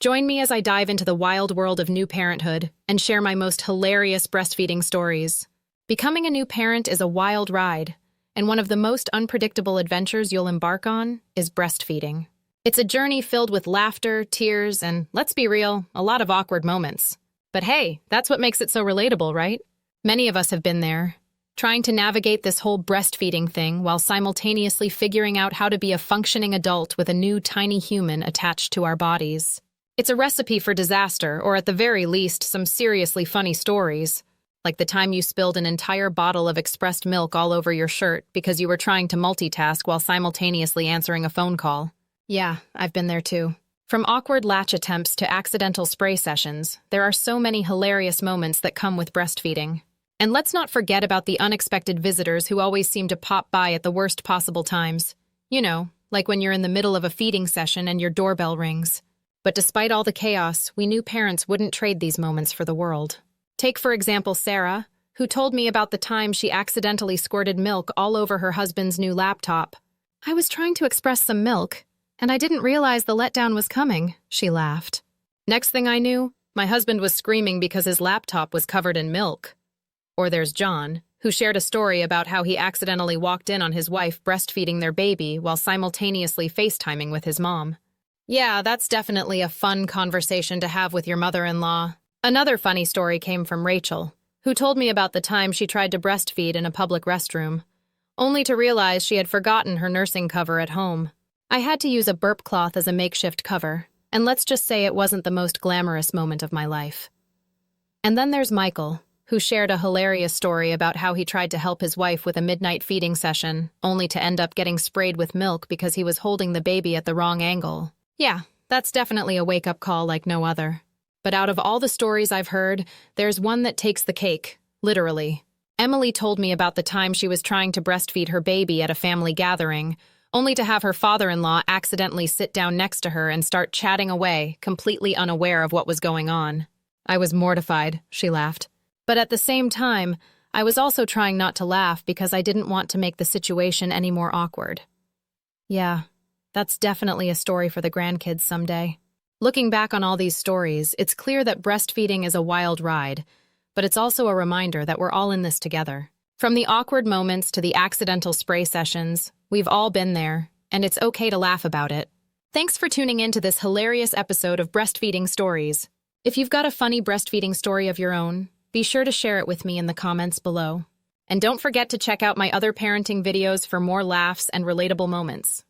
Join me as I dive into the wild world of new parenthood and share my most hilarious breastfeeding stories. Becoming a new parent is a wild ride, and one of the most unpredictable adventures you'll embark on is breastfeeding. It's a journey filled with laughter, tears, and, let's be real, a lot of awkward moments. But hey, that's what makes it so relatable, right? Many of us have been there, trying to navigate this whole breastfeeding thing while simultaneously figuring out how to be a functioning adult with a new tiny human attached to our bodies. It's a recipe for disaster, or at the very least, some seriously funny stories, like the time you spilled an entire bottle of expressed milk all over your shirt because you were trying to multitask while simultaneously answering a phone call. Yeah, I've been there too. From awkward latch attempts to accidental spray sessions, there are so many hilarious moments that come with breastfeeding. And let's not forget about the unexpected visitors who always seem to pop by at the worst possible times. You know, like when you're in the middle of a feeding session and your doorbell rings. But despite all the chaos, we new parents wouldn't trade these moments for the world. Take, for example, Sarah, who told me about the time she accidentally squirted milk all over her husband's new laptop. "I was trying to express some milk, and I didn't realize the letdown was coming," she laughed. Next thing I knew, my husband was screaming because his laptop was covered in milk. Or there's John, who shared a story about how he accidentally walked in on his wife breastfeeding their baby while simultaneously FaceTiming with his mom. Yeah, that's definitely a fun conversation to have with your mother-in-law. Another funny story came from Rachel, who told me about the time she tried to breastfeed in a public restroom, only to realize she had forgotten her nursing cover at home. I had to use a burp cloth as a makeshift cover, and let's just say it wasn't the most glamorous moment of my life. And then there's Michael, who shared a hilarious story about how he tried to help his wife with a midnight feeding session, only to end up getting sprayed with milk because he was holding the baby at the wrong angle. Yeah, that's definitely a wake-up call like no other. But out of all the stories I've heard, there's one that takes the cake, literally. Emily told me about the time she was trying to breastfeed her baby at a family gathering, only to have her father-in-law accidentally sit down next to her and start chatting away, completely unaware of what was going on. "I was mortified," she laughed. But at the same time, I was also trying not to laugh because I didn't want to make the situation any more awkward. Yeah, that's definitely a story for the grandkids someday. Looking back on all these stories, it's clear that breastfeeding is a wild ride, but it's also a reminder that we're all in this together. From the awkward moments to the accidental spray sessions, we've all been there, and it's okay to laugh about it. Thanks for tuning in to this hilarious episode of Breastfeeding Stories. If you've got a funny breastfeeding story of your own, be sure to share it with me in the comments below. And don't forget to check out my other parenting videos for more laughs and relatable moments.